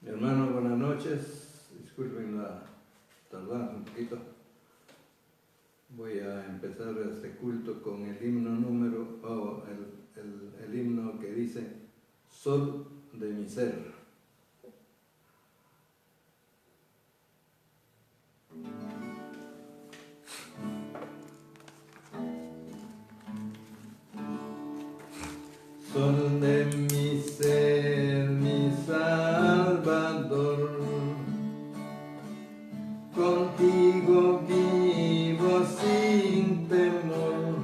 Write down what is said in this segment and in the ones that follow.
Hermanos, buenas noches. Disculpen la tardanza un poquito. Voy a empezar este culto con el himno el himno que dice Sol de mi ser. Sol de mi ser, mi Salvador, contigo vivo sin temor,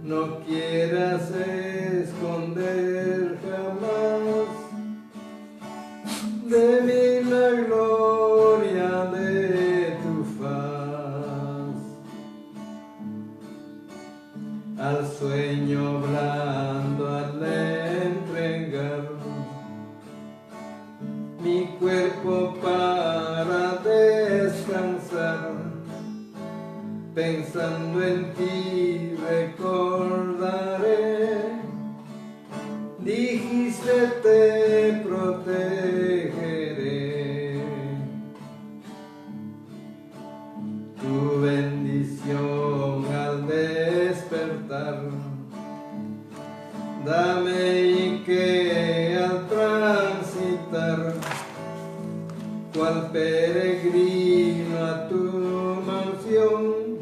no quieras esconder jamás de mí la gloria de tu faz. Al sueño blando al entregar mi cuerpo para descansar, pensando en ti recordaré, dijiste te protegeré. Tu bendición al despertar, dame y que al transitar, cual peregrino a tu mansión,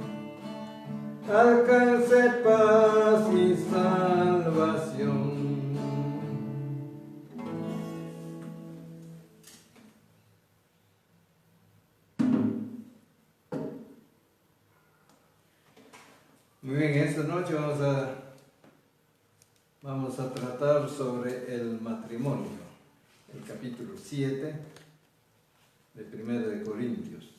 alcance paz y salvación. Muy bien, esta noche vamos a tratar sobre el matrimonio, el capítulo 7 de 1 de Corintios.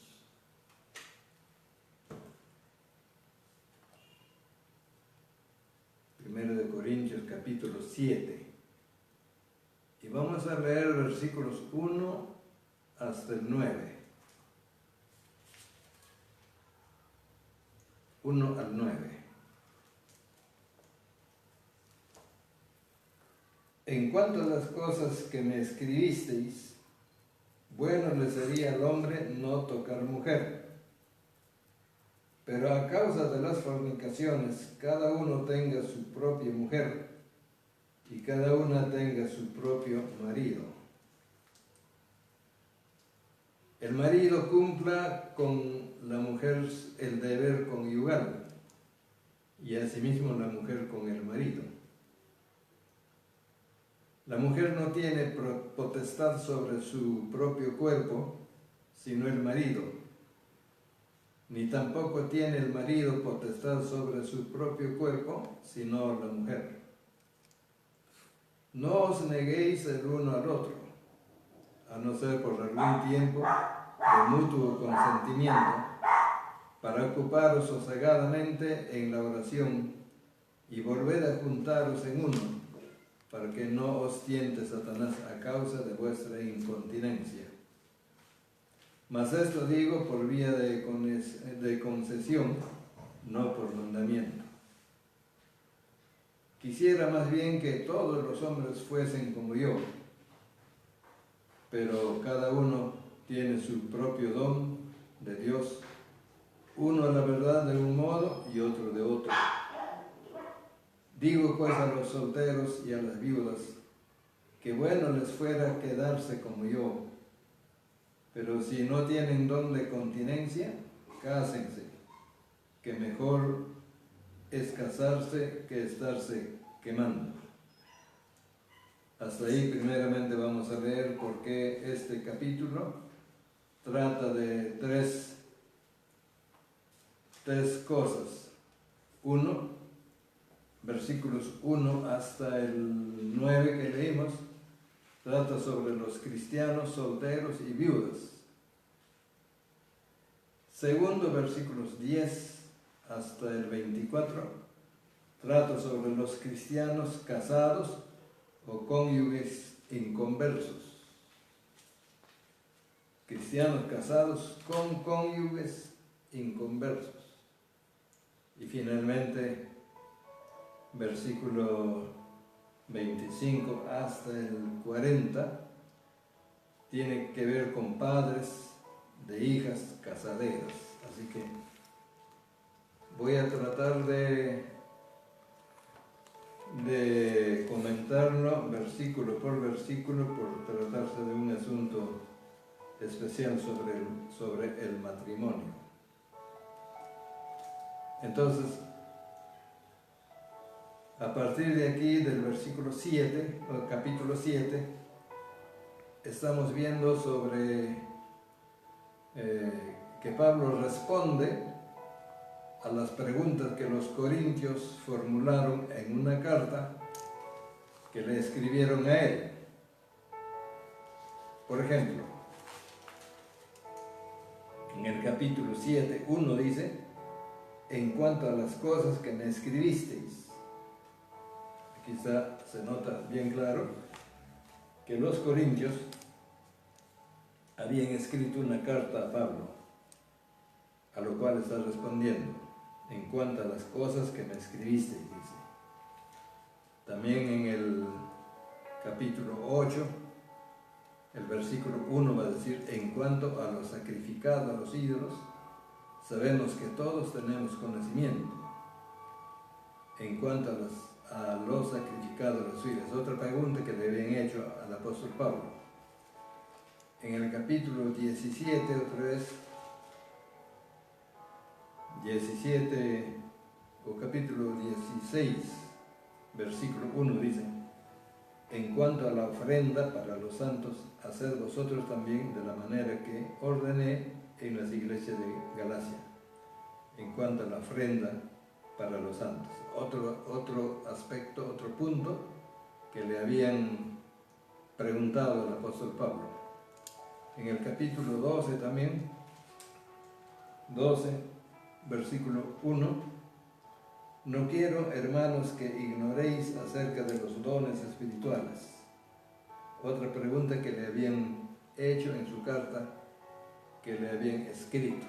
Primero de Corintios, capítulo 7. Y vamos a leer versículos 1 hasta el 9. 1 al 9. En cuanto a las cosas que me escribisteis, bueno le sería al hombre no tocar mujer. Pero a causa de las fornicaciones, cada uno tenga su propia mujer y cada una tenga su propio marido. El marido cumpla con la mujer el deber conyugal y asimismo la mujer con el marido. La mujer no tiene potestad sobre su propio cuerpo, sino el marido, ni tampoco tiene el marido potestad sobre su propio cuerpo, sino la mujer. No os neguéis el uno al otro, a no ser por algún tiempo de mutuo consentimiento, para ocuparos sosegadamente en la oración y volver a juntaros en uno, para que no os tiente Satanás a causa de vuestra incontinencia. Mas esto digo por vía de concesión, no por mandamiento. Quisiera más bien que todos los hombres fuesen como yo, pero cada uno tiene su propio don de Dios, uno a la verdad de un modo y otro de otro. Digo pues a los solteros y a las viudas, que bueno les fuera quedarse como yo, pero si no tienen don de continencia, cásense, que mejor es casarse que estarse quemando. Hasta ahí primeramente vamos a leer por qué este capítulo trata de tres cosas. 1, versículos 1 hasta el 9 que leímos, trata sobre los cristianos solteros y viudas. Segundo, versículos 10 hasta el 24, trata sobre los cristianos casados o cónyuges inconversos. Cristianos casados con cónyuges inconversos. Y finalmente, versículo 25 hasta el 40, tiene que ver con padres de hijas casaderas. Así que voy a tratar de comentarlo versículo por versículo por tratarse de un asunto especial sobre el matrimonio. Entonces, a partir de aquí, del versículo 7, o capítulo 7, estamos viendo sobre que Pablo responde a las preguntas que los corintios formularon en una carta que le escribieron a él. Por ejemplo, en el capítulo 7, 1 dice: en cuanto a las cosas que me escribisteis. Aquí se nota bien claro que los corintios habían escrito una carta a Pablo, a lo cual está respondiendo: en cuanto a las cosas que me escribisteis, dice. También en el capítulo 8, el versículo 1 va a decir: en cuanto a lo sacrificado a los ídolos, sabemos que todos tenemos conocimiento. En cuanto a lo sacrificado a los ídolos, otra pregunta que le habían hecho al apóstol Pablo. En el capítulo 17, otra vez, 17 o capítulo 16, versículo 1 dice: en cuanto a la ofrenda para los santos, haced vosotros también de la manera que ordené en las iglesias de Galacia. En cuanto a la ofrenda para los santos. Otro aspecto, otro punto que le habían preguntado al apóstol Pablo. En el capítulo 12 también, 12, versículo 1: no quiero, hermanos, que ignoréis acerca de los dones espirituales. Otra pregunta que le habían hecho en su carta, que le habían escrito.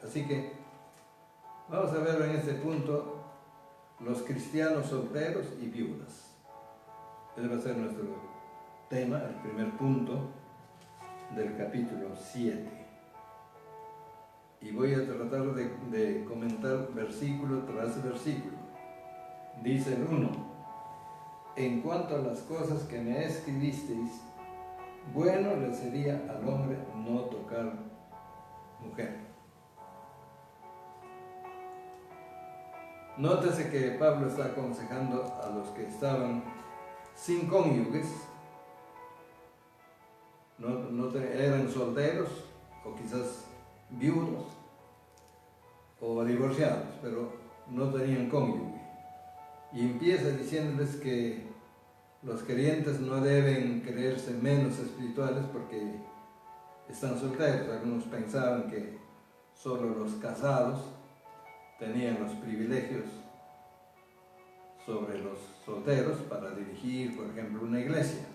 Así que vamos a ver en este punto los cristianos solteros y viudas. Ese va a ser nuestro tema, el primer punto del capítulo 7. Y voy a tratar de comentar versículo tras versículo. Dice el 1: en cuanto a las cosas que me escribisteis, bueno le sería al hombre no tocar mujer. Nótese que Pablo está aconsejando a los que estaban sin cónyuges, eran solteros o quizás viudos o divorciados, pero no tenían cónyuge. Y empieza diciéndoles que los creyentes no deben creerse menos espirituales porque están solteros. Algunos pensaban que solo los casados tenían los privilegios sobre los solteros para dirigir, por ejemplo, una iglesia.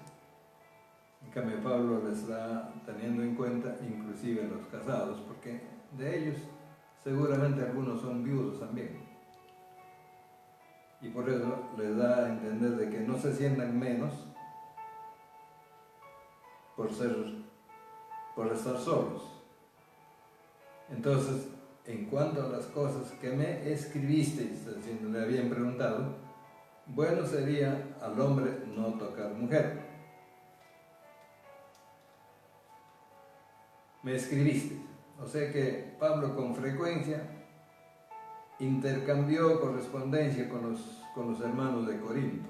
En cambio, Pablo les está teniendo en cuenta inclusive los casados, porque de ellos seguramente algunos son viudos también. Y por eso les da a entender de que no se sientan menos por estar solos. Entonces, en cuanto a las cosas que me escribisteis, le habían preguntado, bueno sería al hombre no tocar mujer. Me escribisteis. O sea que Pablo con frecuencia intercambió correspondencia con los hermanos de Corinto,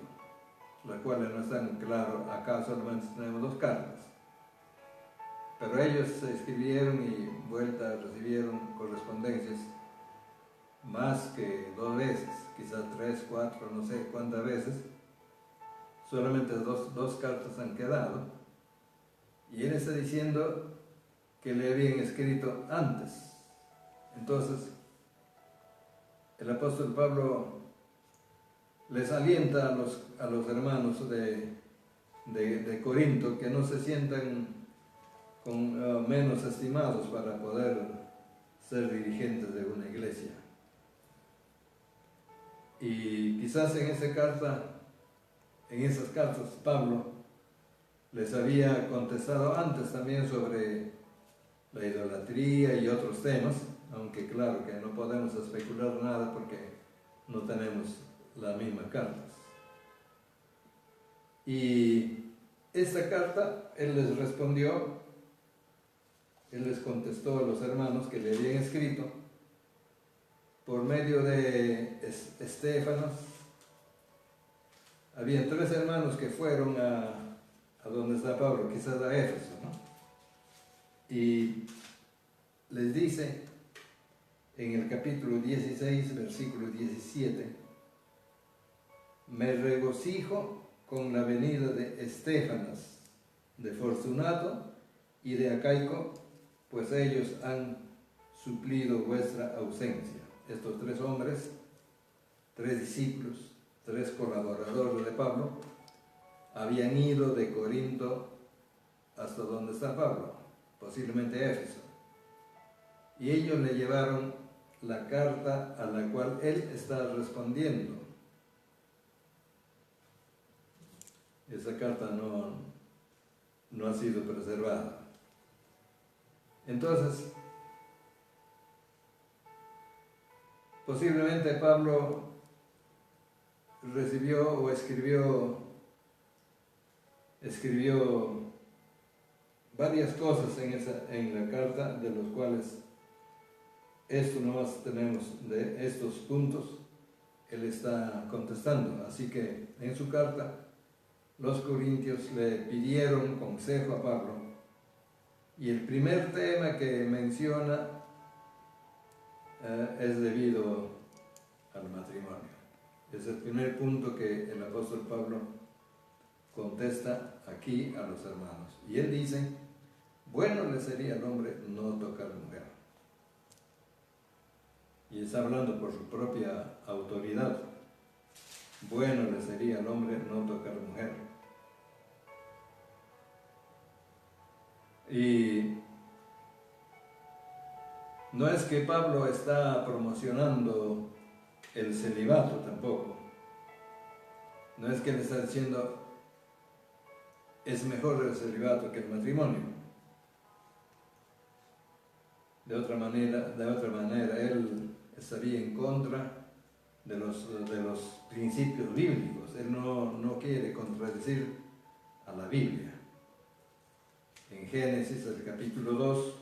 las cuales no están claros, acá solamente tenemos 2 cartas. Pero ellos se escribieron y recibieron correspondencias más que 2 veces, quizás 3, 4, no sé cuántas veces. Solamente dos cartas han quedado. Y él está diciendo que le habían escrito antes. Entonces, el apóstol Pablo les alienta a los hermanos de Corinto que no se sientan menos estimados para poder ser dirigentes de una iglesia. Y quizás en esas cartas Pablo les había contestado antes también sobre la idolatría y otros temas, aunque claro que no podemos especular nada porque no tenemos las mismas cartas. Y esta carta, él les respondió, él les contestó a los hermanos que le habían escrito por medio de Estéfanas. Había 3 hermanos que fueron a donde está Pablo, quizás a Éfeso, ¿no? Y les dice en el capítulo 16, versículo 17, me regocijo con la venida de Estéfanas, de Fortunato y de Acaico, pues ellos han suplido vuestra ausencia. Estos 3 hombres, 3 discípulos, 3 colaboradores de Pablo, habían ido de Corinto hasta donde está Pablo, posiblemente Éfeso. Y ellos le llevaron la carta a la cual él está respondiendo. Esa carta no ha sido preservada. Entonces, posiblemente Pablo recibió o escribió varias cosas en la carta, de los cuales esto nomás tenemos de estos puntos, él está contestando. Así que en su carta, los corintios le pidieron consejo a Pablo, y el primer tema que menciona es debido al matrimonio. Es el primer punto que el apóstol Pablo contesta aquí a los hermanos. Y él dice, bueno le sería al hombre no tocar mujer. Y está hablando por su propia autoridad. Bueno le sería al hombre no tocar mujer. Y no es que Pablo está promocionando el celibato tampoco. No es que le está diciendo es mejor el celibato que el matrimonio. De otra manera, él estaría en contra de los principios bíblicos. Él no quiere contradecir a la Biblia. En Génesis, el capítulo 2,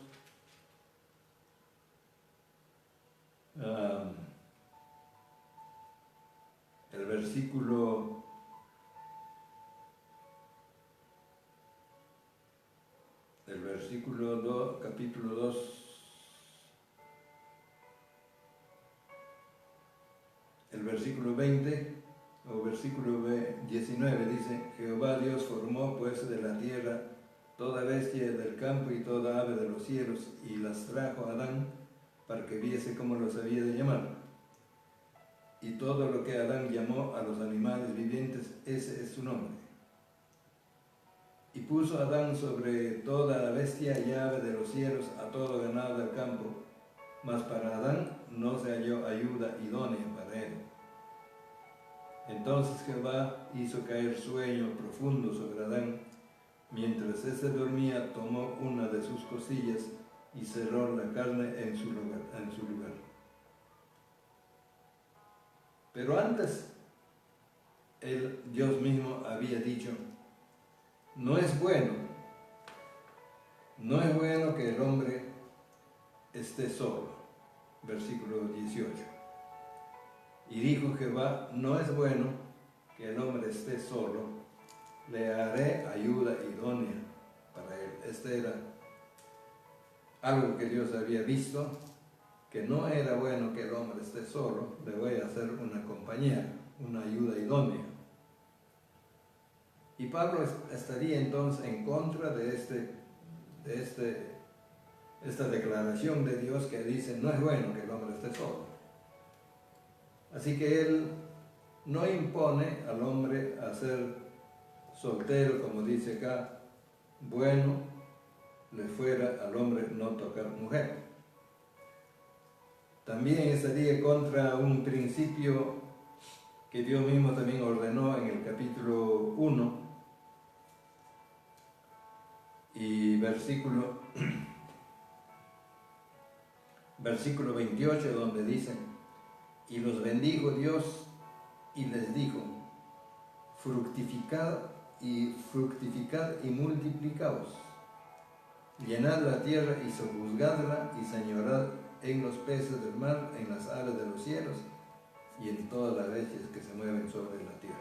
el versículo capítulo 2, el versículo 20 o versículo 19 dice, Jehová Dios formó pues de la tierra toda bestia del campo y toda ave de los cielos, y las trajo a Adán para que viese cómo los había de llamar. Y todo lo que Adán llamó a los animales vivientes, ese es su nombre. Y puso a Adán sobre toda la bestia y ave de los cielos, a todo ganado del campo, mas para Adán no se halló ayuda idónea para él. Entonces Jehová hizo caer sueño profundo sobre Adán. Mientras éste dormía, tomó una de sus costillas y cerró la carne en su lugar. Pero antes, Dios mismo había dicho, no es bueno que el hombre esté solo. Versículo 18. Y dijo Jehová, no es bueno que el hombre esté solo, le haré ayuda idónea para él. Este era algo que Dios había visto, que no era bueno que el hombre esté solo, le voy a hacer una compañía, una ayuda idónea. Y Pablo estaría entonces en contra de esta declaración de Dios que dice, no es bueno que el hombre esté solo. Así que él no impone al hombre a ser soltero, como dice acá, bueno le fuera al hombre no tocar mujer. También estaría contra un principio que Dios mismo también ordenó en el capítulo 1, versículo 28, donde dice: y los bendijo Dios y les dijo: fructificad y multiplicaos, llenad la tierra y sojuzgadla y señorad en los peces del mar, en las aves de los cielos y en todas las bestias que se mueven sobre la tierra.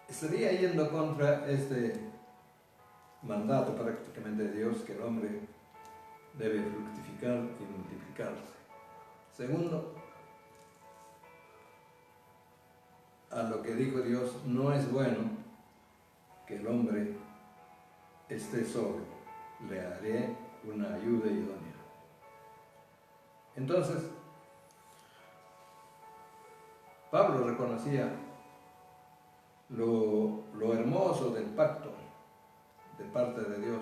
Estaría yendo contra este mandato prácticamente de Dios, que el hombre debe fructificar y multiplicarse. Segundo, a lo que dijo Dios: no es bueno que el hombre esté solo, le haré una ayuda idónea. Entonces, Pablo reconocía lo hermoso del pacto de parte de Dios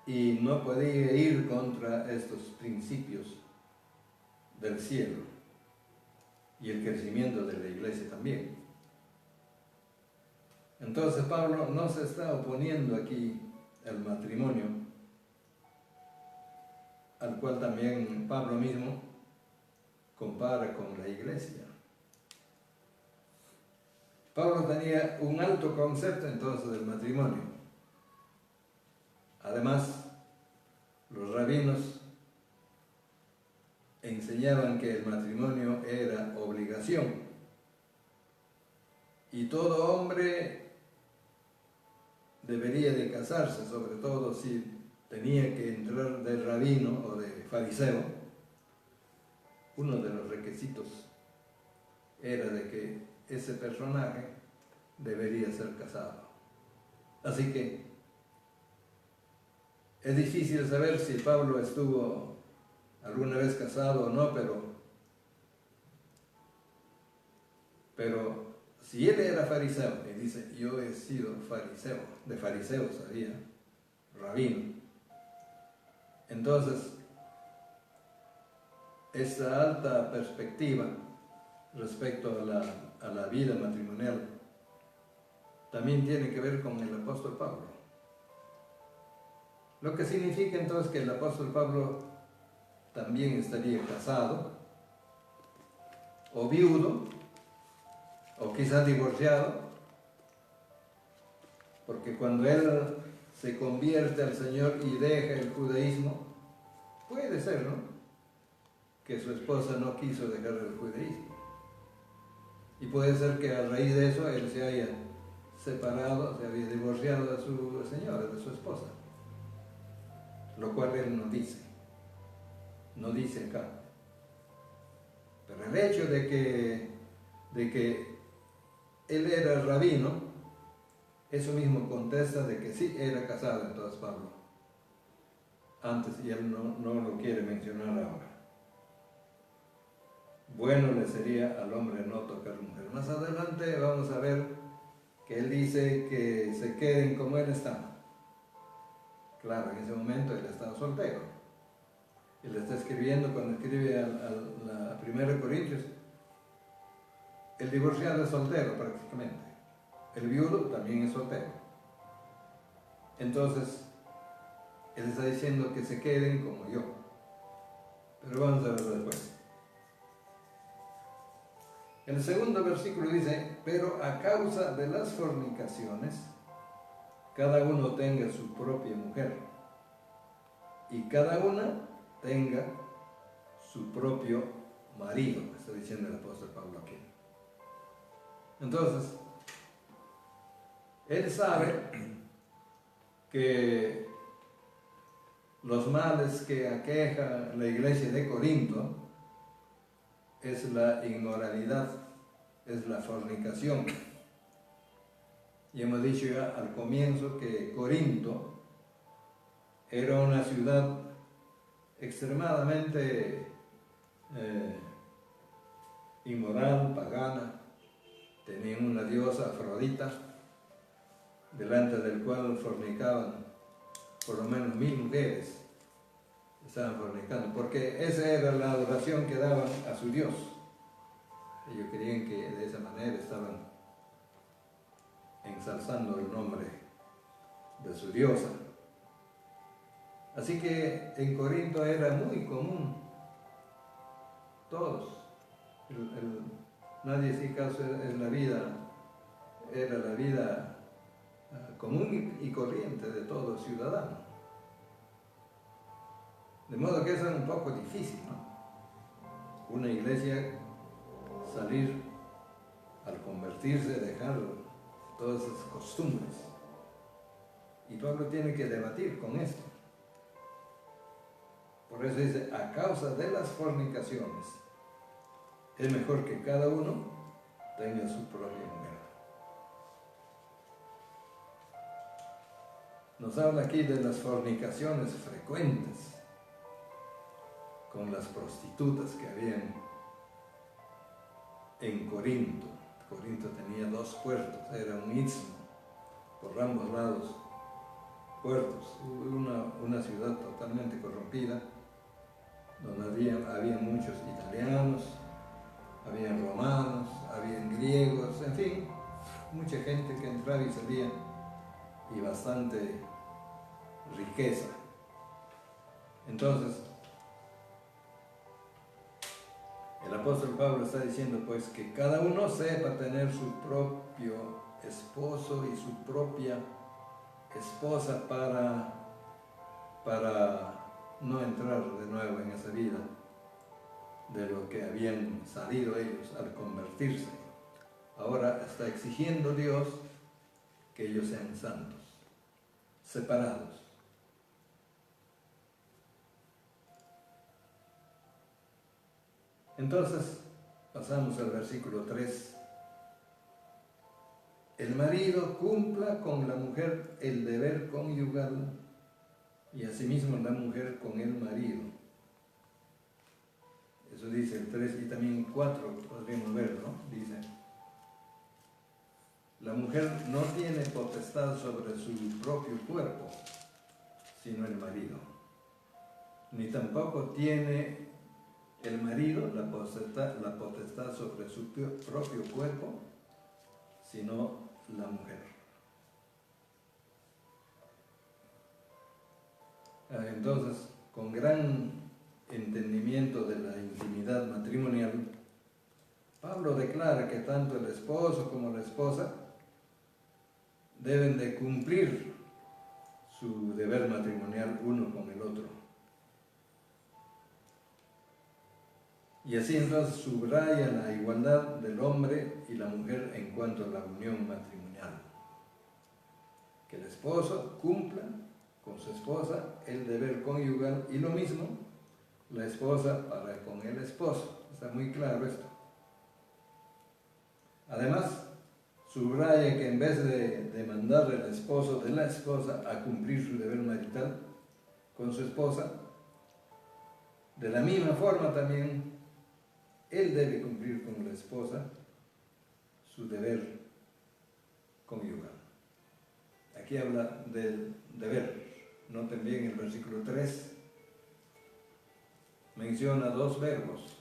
y no podía ir contra estos principios del cielo y el crecimiento de la iglesia también. Entonces Pablo no se está oponiendo aquí al matrimonio, al cual también Pablo mismo compara con la iglesia. Pablo tenía un alto concepto entonces del matrimonio. Además, los rabinos enseñaban que el matrimonio era obligación y todo hombre debería de casarse, sobre todo si tenía que entrar de rabino o de fariseo. Uno de los requisitos era de que ese personaje debería ser casado. Así que es difícil saber si Pablo estuvo alguna vez casado o no, pero si él era fariseo, y dice: yo he sido fariseo, de fariseos había, rabino, entonces esta alta perspectiva respecto a la vida matrimonial también tiene que ver con el apóstol Pablo. Lo que significa entonces que el apóstol Pablo también estaría casado, o viudo, o quizás divorciado, porque cuando él se convierte al Señor y deja el judaísmo, puede ser, ¿no?, que su esposa no quiso dejar el judaísmo. Y puede ser que a raíz de eso él se haya separado, se había divorciado de su señora, de su esposa. Lo cual él no dice acá. Pero el hecho de que él era rabino, eso mismo contesta de que sí era casado entonces Pablo antes, y él no lo quiere mencionar ahora. Bueno le sería al hombre no tocar mujer. Más adelante vamos a ver que él dice que se queden como él está. Claro, en ese momento él estaba soltero. Él está escribiendo, cuando escribe a 1 Corintios, el divorciado es soltero prácticamente. El viudo también es soltero. Entonces, él está diciendo que se queden como yo. Pero vamos a verlo después. El segundo versículo dice: pero a causa de las fornicaciones, cada uno tenga su propia mujer, y cada una tenga su propio marido, está diciendo el apóstol Pablo aquí. Entonces, él sabe que los males que aqueja la iglesia de Corinto es la inmoralidad, es la fornicación. Y hemos dicho ya al comienzo que Corinto era una ciudad extremadamente inmoral, pagana. Tenían una diosa, Afrodita, delante del cual fornicaban por lo menos 1000 mujeres. Estaban fornicando, porque esa era la adoración que daban a su Dios. Ellos creían que de esa manera estaban en ensalzando el nombre de su diosa. Así que en Corinto era muy común, todos, nadie si caso en la vida, era la vida común y corriente de todo ciudadano. De modo que eso es un poco difícil, ¿no? Una iglesia salir al convertirse, dejar todas esas costumbres. Y Pablo tiene que debatir con esto. Por eso dice, a causa de las fornicaciones, es mejor que cada uno tenga su propia mujer. Nos habla aquí de las fornicaciones frecuentes con las prostitutas que habían en Corinto. Corinto tenía 2 puertos, era un istmo, por ambos lados puertos, una ciudad totalmente corrompida, donde había muchos italianos, había romanos, había griegos, en fin, mucha gente que entraba y salía, y bastante riqueza. Entonces, el apóstol Pablo está diciendo pues que cada uno sepa tener su propio esposo y su propia esposa para no entrar de nuevo en esa vida de lo que habían salido ellos al convertirse. Ahora está exigiendo Dios que ellos sean santos, separados. Entonces, pasamos al versículo 3. El marido cumpla con la mujer el deber conyugal y asimismo la mujer con el marido. Eso dice el 3 y también 4, podríamos ver, ¿no? Dice, la mujer no tiene potestad sobre su propio cuerpo, sino el marido. Ni tampoco tiene el marido la potestad sobre su propio cuerpo, sino la mujer. Entonces, con gran entendimiento de la intimidad matrimonial, Pablo declara que tanto el esposo como la esposa deben de cumplir su deber matrimonial uno con el otro. Y así entonces subraya la igualdad del hombre y la mujer en cuanto a la unión matrimonial. Que el esposo cumpla con su esposa el deber conyugal y lo mismo la esposa para con el esposo. Está muy claro esto. Además, subraya que en vez de demandarle al esposo de la esposa a cumplir su deber marital con su esposa, de la misma forma también él debe cumplir con la esposa su deber conyugal. Aquí habla del deber. Noten bien el versículo 3. Menciona 2 verbos.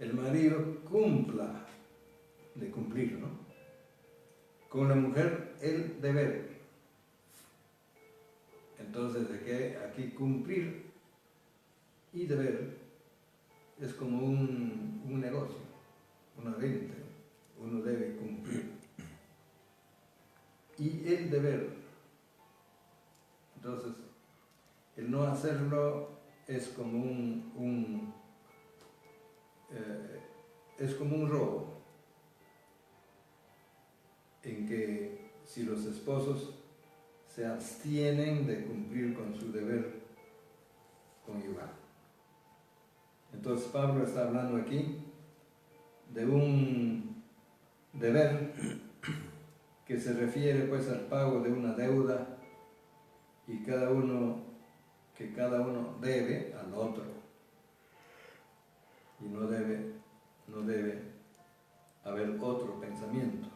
El marido cumpla, de cumplir, ¿no? Con la mujer el deber. Entonces, de que aquí cumplir y deber es como un negocio, una venta, uno debe cumplir. Y el deber, entonces, el no hacerlo es como es como un robo, en que si los esposos se abstienen de cumplir con su deber conyugal. Entonces Pablo está hablando aquí de un deber que se refiere pues al pago de una deuda y que cada uno debe al otro y no debe haber otro pensamiento.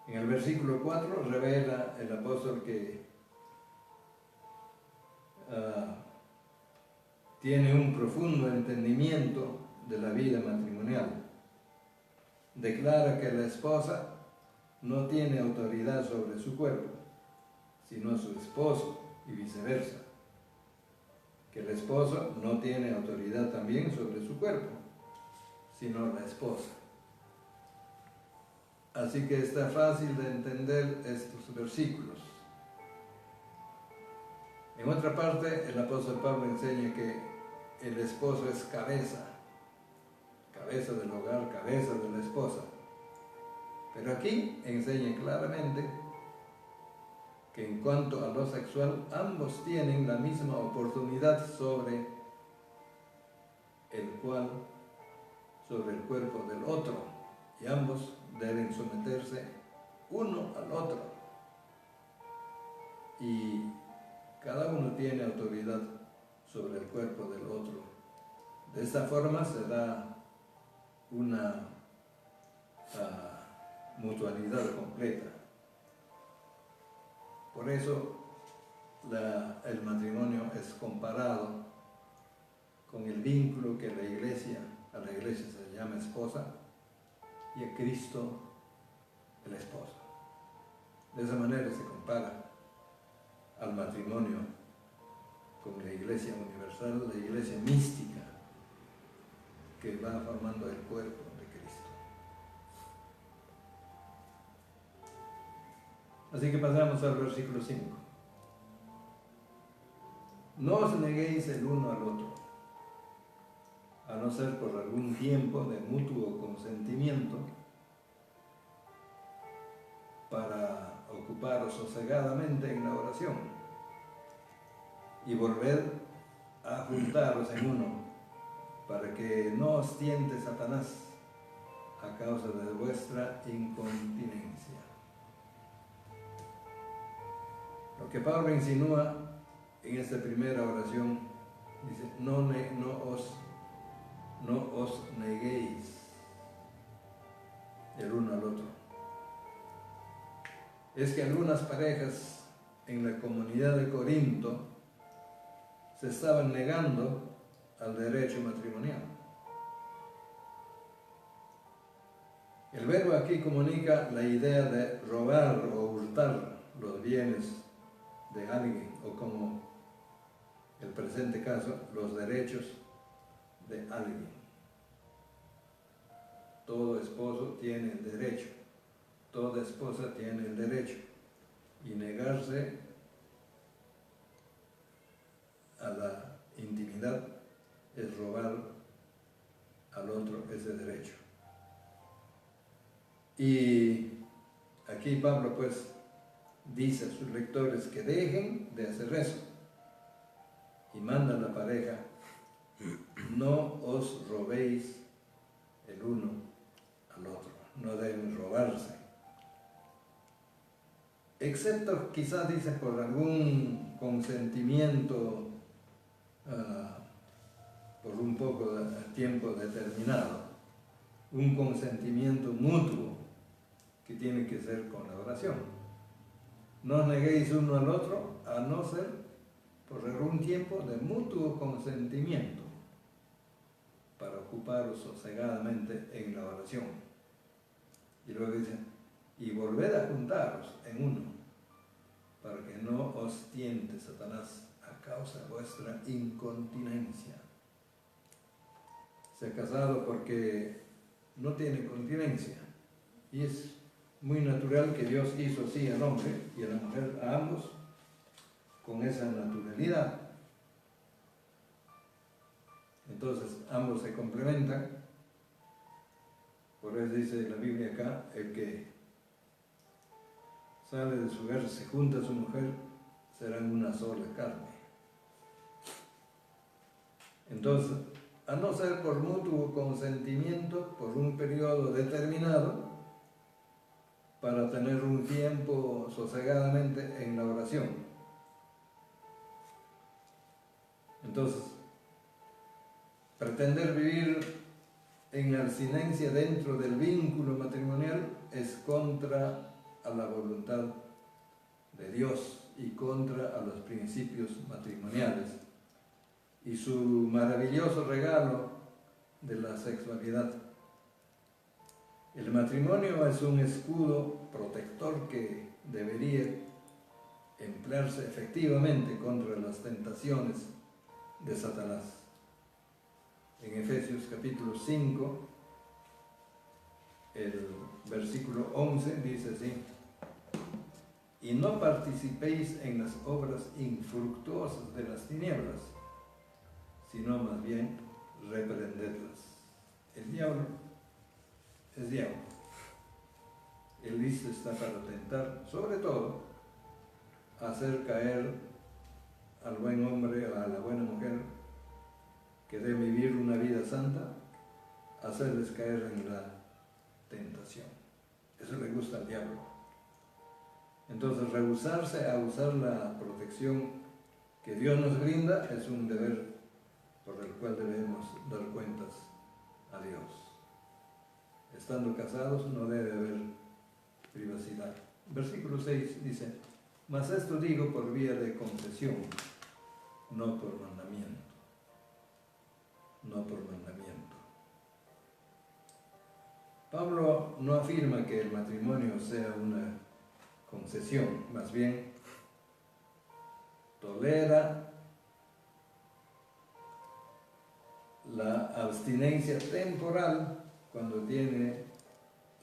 En el versículo 4 revela el apóstol que tiene un profundo entendimiento de la vida matrimonial. Declara que la esposa no tiene autoridad sobre su cuerpo, sino su esposo, y viceversa. Que el esposo no tiene autoridad también sobre su cuerpo, sino la esposa. Así que está fácil de entender estos versículos. En otra parte, el apóstol Pablo enseña que el esposo es cabeza del hogar, cabeza de la esposa. Pero aquí enseña claramente que en cuanto a lo sexual, ambos tienen la misma oportunidad sobre el cuerpo del otro, y ambos deben someterse uno al otro. Y cada uno tiene autoridad sobre el cuerpo del otro. De esta forma se da una mutualidad completa. Por eso el matrimonio es comparado con el vínculo que a la iglesia se llama esposa, y a Cristo el esposo. De esa manera se compara al matrimonio con la iglesia universal, la iglesia mística, que va formando el cuerpo de Cristo. Así que pasamos al versículo 5. No os neguéis el uno al otro, a no ser por algún tiempo de mutuo consentimiento, para ocuparos sosegadamente en la oración y volver a juntaros en uno, para que no os tiente Satanás a causa de vuestra incontinencia. Lo que Pablo insinúa en esta primera oración, dice, no os neguéis el uno al otro. Es que algunas parejas en la comunidad de Corinto se estaban negando al derecho matrimonial. El verbo aquí comunica la idea de robar o hurtar los bienes de alguien, o como el presente caso, los derechos de alguien. Todo esposo tiene el derecho, toda esposa tiene el derecho, y negarse a la intimidad es robar al otro ese derecho. Y aquí Pablo pues dice a sus lectores que dejen de hacer eso, y manda a la pareja: no os robéis el uno al otro, no deben robarse. Excepto quizás, dice, por algún consentimiento por un poco de tiempo determinado, un consentimiento mutuo que tiene que ser con la oración. No os neguéis uno al otro, a no ser por algún tiempo de mutuo consentimiento, para ocuparos sosegadamente en la oración. Y luego dice, y volved a juntaros en uno, para que no os tiente Satanás a causa de vuestra incontinencia. Se ha casado porque no tiene continencia, y es muy natural que Dios hizo así al hombre y a la mujer, a ambos, con esa naturalidad. Entonces ambos se complementan. Por eso dice la Biblia acá, el que sale de su hogar, se junta a su mujer, serán una sola carne. Entonces, a no ser por mutuo consentimiento, por un periodo determinado, para tener un tiempo sosegadamente en la oración. Entonces, pretender vivir en abstinencia dentro del vínculo matrimonial es contra a la voluntad de Dios y contra a los principios matrimoniales y su maravilloso regalo de la sexualidad. El matrimonio es un escudo protector que debería emplearse efectivamente contra las tentaciones de Satanás. En Efesios capítulo 5, el versículo 11 dice así: y no participéis en las obras infructuosas de las tinieblas, sino más bien reprendedlas. El diablo es diablo. Él listo está para tentar, sobre todo, hacer caer al buen hombre o a la buena mujer que debe vivir una vida santa, hacerles caer en la tentación. Eso le gusta al diablo. Entonces, rehusarse a usar la protección que Dios nos brinda es un deber por el cual debemos dar cuentas a Dios. Estando casados no debe haber privacidad. Versículo 6 dice: mas esto digo por vía de concesión, no por mandamiento. No por mandamiento. Pablo no afirma que el matrimonio sea una concesión, más bien tolera la abstinencia temporal cuando tiene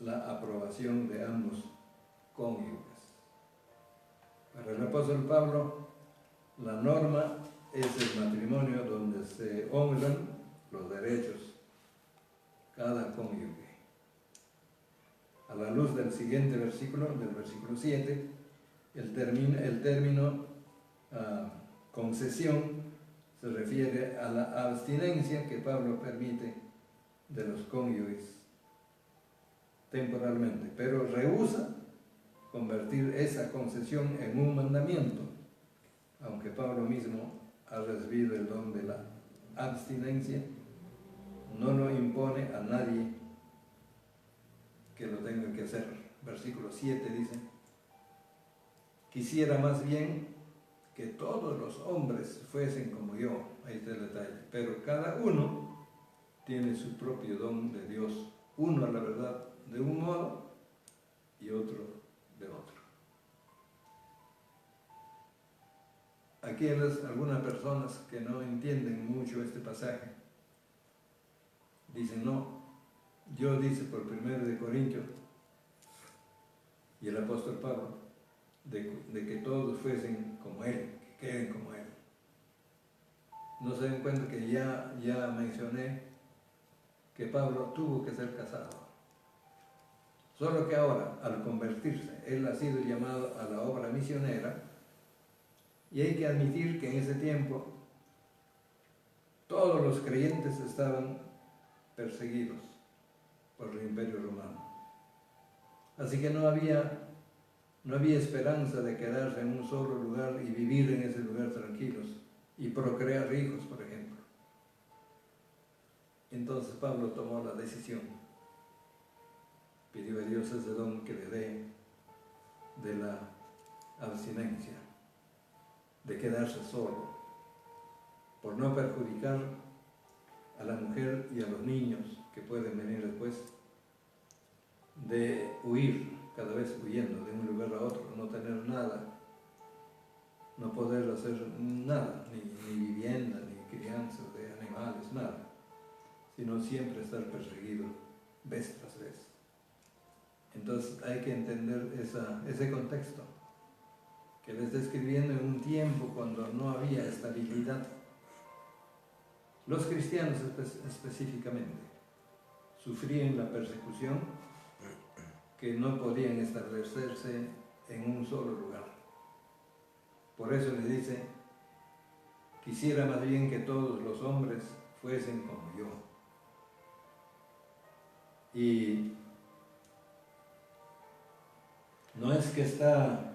la aprobación de ambos cónyuges. Para el apóstol Pablo, la norma es el matrimonio donde se honran los derechos cada cónyuge. A la luz del siguiente versículo, del versículo 7, el término concesión se refiere a la abstinencia que Pablo permite de los cónyuges temporalmente, pero rehúsa convertir esa concesión en un mandamiento, aunque Pablo mismo ha recibido el don de la abstinencia, no lo impone a nadie que lo tenga que hacer. Versículo 7 dice: quisiera más bien que todos los hombres fuesen como yo. Ahí está el detalle. Pero cada uno tiene su propio don de Dios. Uno, a la verdad, de un modo y otro de otro. Aquí hay algunas personas que no entienden mucho este pasaje. Dicen: no, Dios dice por 1 de Corintios y el apóstol Pablo de que todos fuesen como Él, que queden como Él. No se den cuenta que ya mencioné que Pablo tuvo que ser casado. Solo que ahora, al convertirse, él ha sido llamado a la obra misionera, y hay que admitir que en ese tiempo todos los creyentes estaban perseguidos por el Imperio Romano. Así que no había esperanza de quedarse en un solo lugar y vivir en ese lugar tranquilos y procrear hijos, por ejemplo. Entonces Pablo tomó la decisión, pidió a Dios ese don que le dé de la abstinencia, de quedarse solo, por no perjudicar a la mujer y a los niños que pueden venir después, de huir, cada vez huyendo de un lugar a otro, no tener nada, no poder hacer nada, ni vivienda, ni crianza de animales, nada, sino siempre estar perseguido vez tras vez. Entonces hay que entender ese contexto, que él está escribiendo en un tiempo cuando no había estabilidad. Los cristianos específicamente sufrían la persecución, que no podían establecerse en un solo lugar. Por eso le dice: quisiera más bien que todos los hombres fuesen como yo. Y no es que está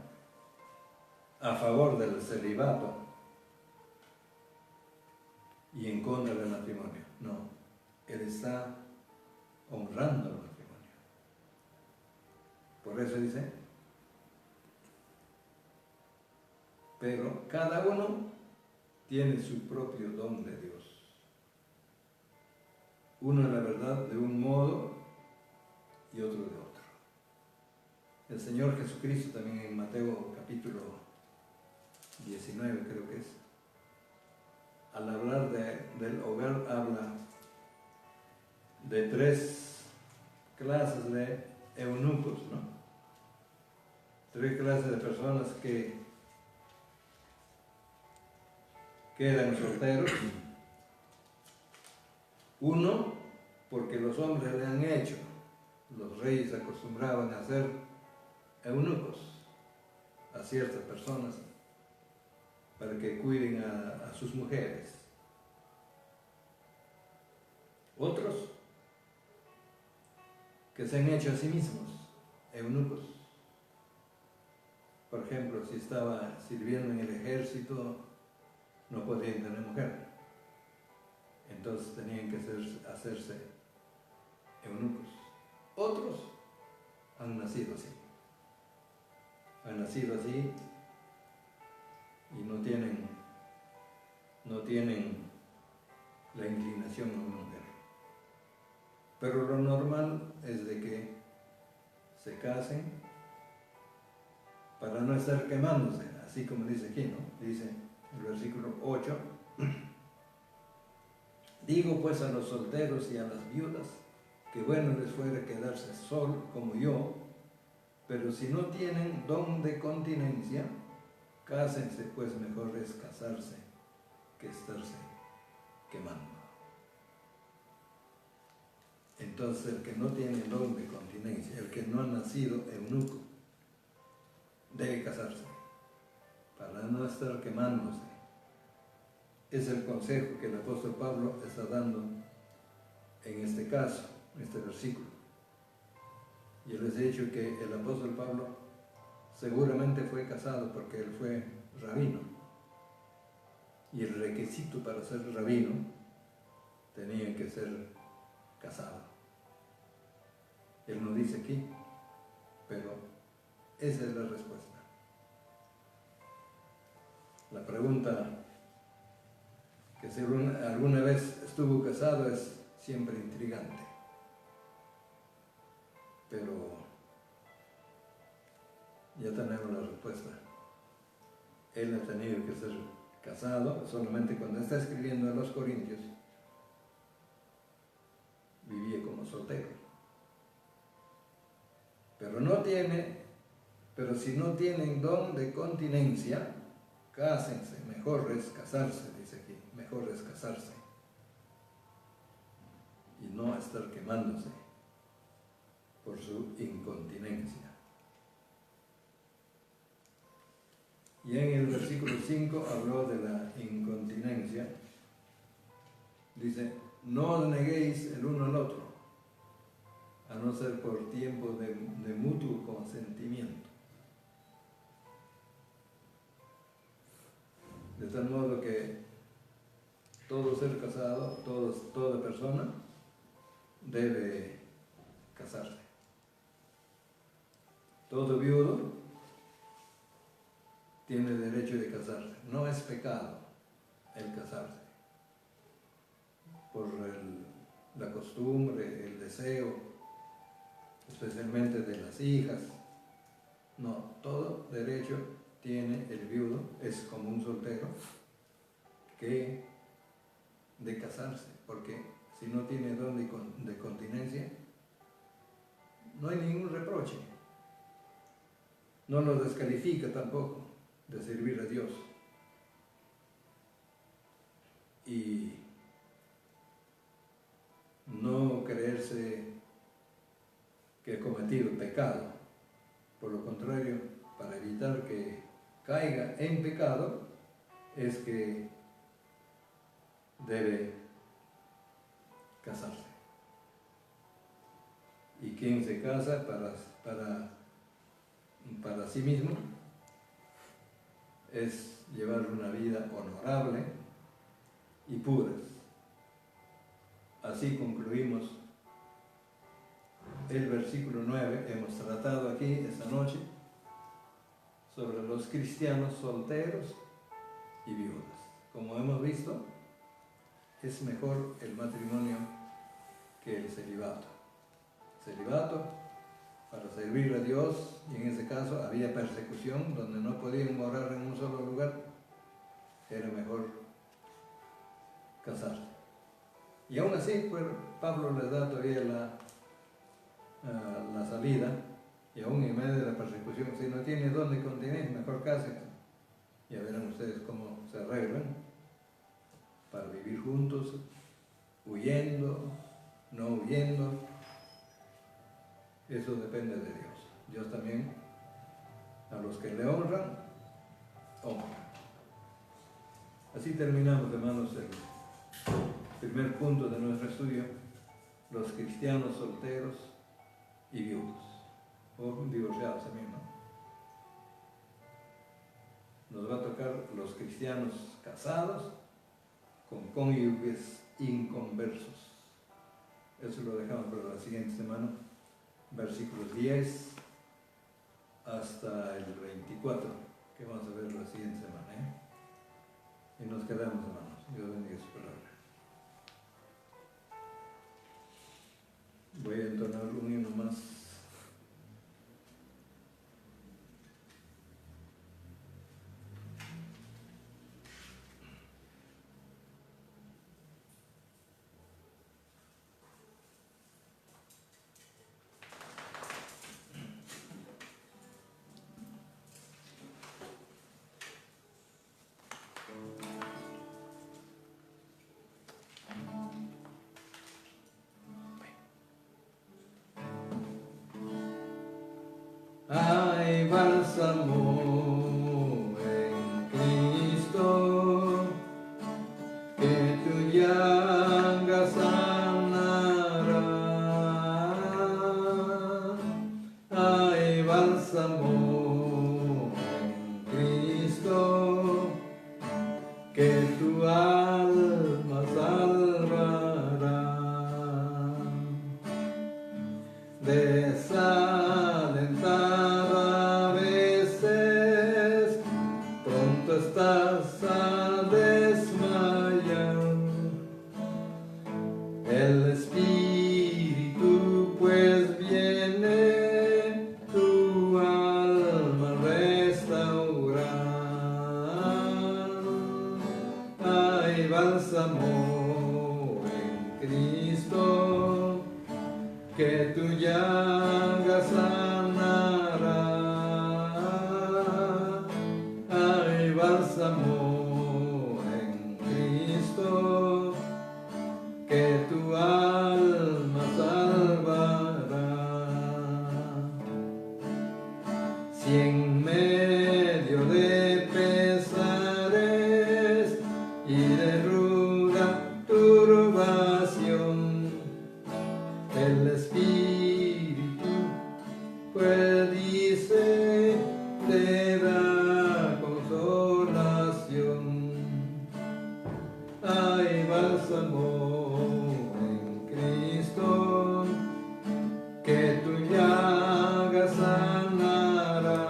a favor del celibato y en contra del matrimonio, no, él está honrando el matrimonio. Por eso dice: pero cada uno tiene su propio don de Dios. Uno, la verdad, de un modo y otro El Señor Jesucristo también en Mateo capítulo 19 creo que es, al hablar del hogar habla de 3 clases de eunucos, ¿no? 3 clases de personas que quedan solteros. Uno, porque los hombres le han hecho, los reyes acostumbraban a hacer eunucos a ciertas personas para que cuiden a sus mujeres. Otros que se han hecho a sí mismos eunucos. Por ejemplo, si estaba sirviendo en el ejército, no podían tener mujer. Entonces tenían que hacerse eunucos. Otros han nacido así. Han nacido así y no tienen la inclinación a una mujer. Pero lo normal es de que se casen para no estar quemándose, así como dice aquí, ¿no? Dice el versículo 8, digo pues a los solteros y a las viudas, que bueno les fuera quedarse sol como yo, pero si no tienen don de continencia, cásense, pues mejor es casarse que estarse quemando. Entonces el que no tiene don de continencia, el que no ha nacido eunuco, debe casarse para no estar quemándose. Es el consejo que el apóstol Pablo está dando en este caso, en este versículo. Yo les he dicho que el apóstol Pablo seguramente fue casado porque él fue rabino. Y el requisito para ser rabino tenía que ser casado. Él no dice aquí, pero esa es la respuesta. La pregunta que si alguna vez estuvo casado es siempre intrigante. Pero ya tenemos la respuesta. Él ha tenido que ser casado, solamente cuando está escribiendo a los Corintios, vivía como soltero. Pero si no tienen don de continencia, cásense, mejor es casarse, dice aquí, mejor es casarse y no estar quemándose por su incontinencia. Y en el versículo 5 habló de la incontinencia. Dice, no os neguéis el uno al otro, a no ser por tiempo de mutuo consentimiento. De tal modo que todo ser casado, toda persona debe casarse. Todo viudo tiene derecho de casarse. No es pecado el casarse. Por la costumbre, el deseo, especialmente de las hijas. No, todo derecho tiene el viudo, es como un soltero, que de casarse, porque si no tiene don de continencia, no hay ningún reproche. No lo descalifica tampoco de servir a Dios. Y no creerse que ha cometido pecado. Por lo contrario, para evitar que caiga en pecado, es que debe casarse. Y quien se casa para sí mismo es llevar una vida honorable y puras. Así concluimos el versículo 9. Hemos tratado aquí esta noche sobre los cristianos solteros y viudas. Como hemos visto, es mejor el matrimonio que el celibato. Celibato para servir a Dios, y en ese caso había persecución, donde no podían morar en un solo lugar, era mejor casarse. Y aún así, pues, Pablo les da todavía la salida, y aún en medio de la persecución, si no tiene dónde continuar, mejor cásense. Ya verán ustedes cómo se arreglan para vivir juntos, huyendo, no huyendo. Eso depende de Dios. Dios también, a los que le honran, honra. Así terminamos, hermanos, el primer punto de nuestro estudio: los cristianos solteros y viudos, o divorciados también, ¿no? Nos va a tocar los cristianos casados con cónyuges inconversos. Eso lo dejamos para la siguiente semana, versículos 10 hasta el 24, que vamos a ver la siguiente semana, ¿eh? Y nos quedamos, hermanos. Dios bendiga su palabra. Voy a entonar un himno más. Hay bálsamo en Cristo, que tu llaga sanará. Hay bálsamo en Cristo, que tu alma salvará. Desalentada a veces, pronto estás a desmayar. El Espíritu pues viene tu alma a restaurar. Hay bálsamo en Cristo, que tu llaga sanará. Hay bálsamo en Cristo, que tu alma salvará. Si en medio de pesares y de ruda turbación, el Espíritu pues dice, te da consolación. Hay bálsamo en Cristo, que tu llaga sanará.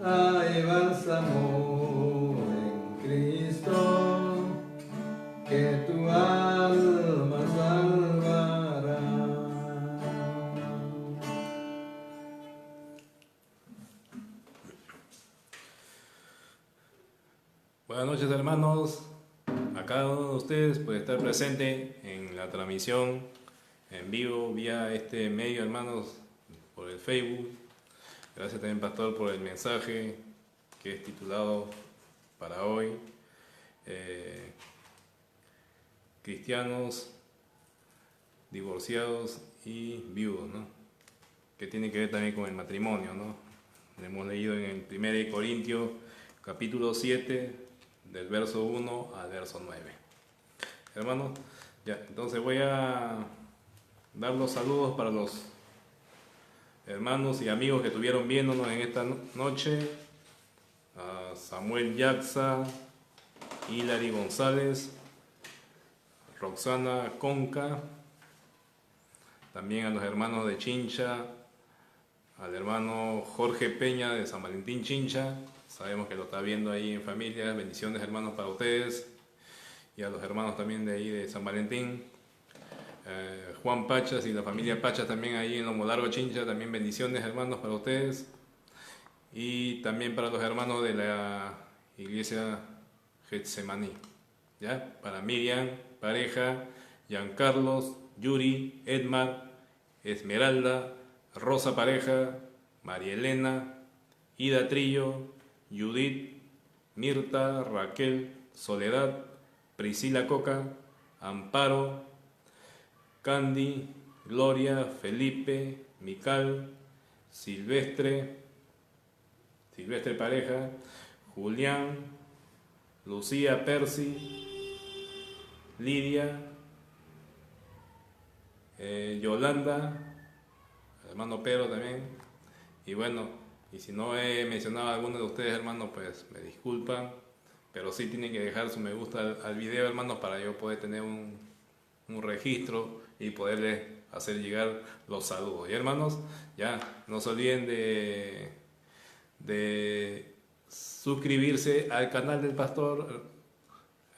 Hay bálsamo en Cristo, que tu alma salvará. Buenas noches, hermanos. A cada uno de ustedes puede estar presente en la transmisión en vivo vía este medio, hermanos, por el Facebook. Gracias también, pastor, por el mensaje que es titulado para hoy: cristianos, divorciados y viudos, ¿no? Que tiene que ver también con el matrimonio, ¿no? Lo hemos leído en el 1 Corintios capítulo 7, del verso 1 al verso 9. Hermanos, ya, entonces voy a dar los saludos para los hermanos y amigos que estuvieron viéndonos en esta noche: a Samuel Yaxa, Hilary González, Roxana Conca, también a los hermanos de Chincha, al hermano Jorge Peña de San Valentín Chincha, sabemos que lo está viendo ahí en familia. Bendiciones, hermanos, para ustedes, y a los hermanos también de ahí de San Valentín. Juan Pachas y la familia Pachas también ahí en Lomo Largo, Chincha, también bendiciones hermanos para ustedes. Y también para los hermanos de la iglesia Getsemaní, ¿ya? Para Miriam, pareja, Giancarlos, Yuri, Edmar, Esmeralda, Rosa pareja, María Elena, Ida Trillo, Judith, Mirta, Raquel, Soledad, Priscila Coca, Amparo, Candy, Gloria, Felipe, Mical, Silvestre pareja, Julián, Lucía, Percy, Lidia, Yolanda, hermano Pedro también. Y bueno, y si no he mencionado a alguno de ustedes, hermanos, pues me disculpan, pero sí tienen que dejar su me gusta al video, hermanos, para yo poder tener un registro y poderles hacer llegar los saludos. Y hermanos, ya no se olviden de suscribirse al canal del pastor.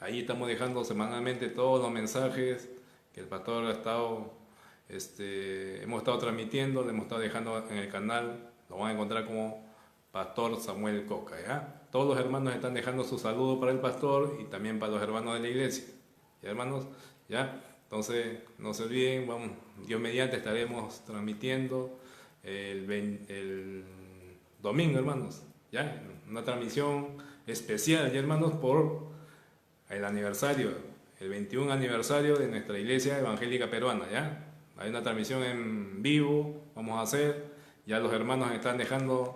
Ahí estamos dejando semanalmente todos los mensajes que el pastor ha estado, hemos estado transmitiendo, le hemos estado dejando en el canal. Lo van a encontrar como Pastor Samuel Coca, ¿ya? Todos los hermanos están dejando su saludo para el pastor y también para los hermanos de la iglesia. ¿Ya, hermanos? ¿Ya? Entonces, no se olviden, vamos, Dios mediante estaremos transmitiendo el domingo, hermanos, ¿ya? Una transmisión especial, ¿ya, hermanos? Por el aniversario, el 21 aniversario de nuestra iglesia evangélica peruana, ¿ya? Hay una transmisión en vivo, vamos a hacer, ya los hermanos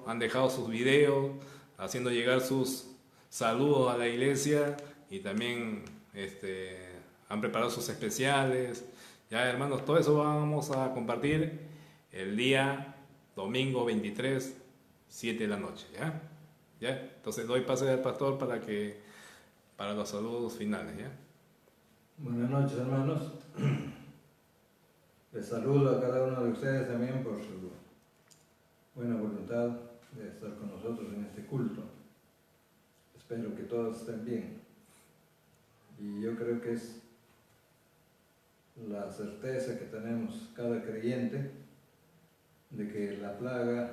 han dejado sus videos, haciendo llegar sus saludos a la iglesia y también han preparado sus especiales. Ya, hermanos, todo eso vamos a compartir el día domingo 23, 7 de la noche, ¿ya? ¿Ya? Entonces doy pase al pastor para los saludos finales, ¿ya? Buenas noches, hermanos. Les saludo a cada uno de ustedes también por su buena voluntad de estar con nosotros en este culto. Espero que todos estén bien. Y yo creo que es la certeza que tenemos cada creyente de que la plaga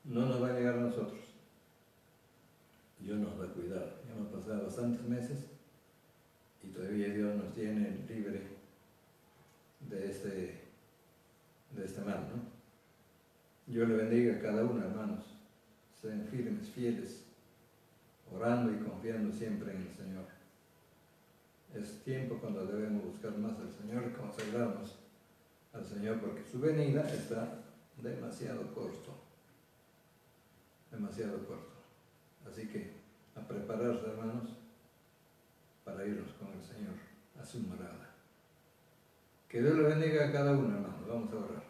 no nos va a llegar a nosotros. Dios nos va a cuidar. Ya hemos pasado bastantes meses y todavía Dios nos tiene libre de este mal, ¿no? Dios le bendiga a cada uno, hermanos. Sean firmes, fieles, orando y confiando siempre en el Señor. Es tiempo cuando debemos buscar más al Señor y consagrarnos al Señor, porque su venida está demasiado corto. Demasiado corto. Así que a prepararse, hermanos, para irnos con el Señor a su morada. Que Dios le bendiga a cada uno, hermanos. Vamos a orar.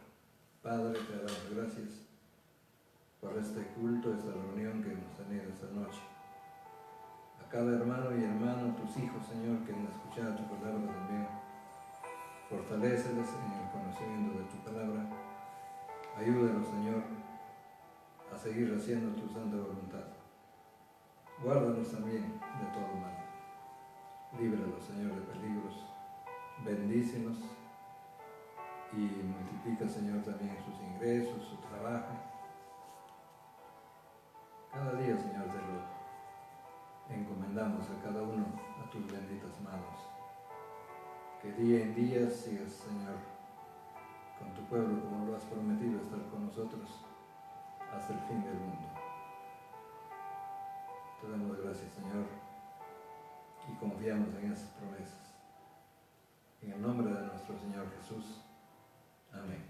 Padre, te damos gracias por este culto, esta reunión que hemos tenido esta noche. A cada hermano y hermana, tus hijos, Señor, que han escuchado tu palabra también, fortalécelos en el conocimiento de tu palabra. Ayúdalos, Señor, a seguir haciendo tu santa voluntad. Guárdanos también de todo mal. Líbralos, Señor, de peligros. Bendícenos y multiplica, Señor, también sus ingresos, su trabajo. Cada día, Señor, te lo encomendamos a cada uno a tus benditas manos. Que día en día sigas, Señor, con tu pueblo como lo has prometido, estar con nosotros hasta el fin del mundo. Te damos gracias, Señor, y confiamos en esas promesas. En el nombre de nuestro Señor Jesús. Amén.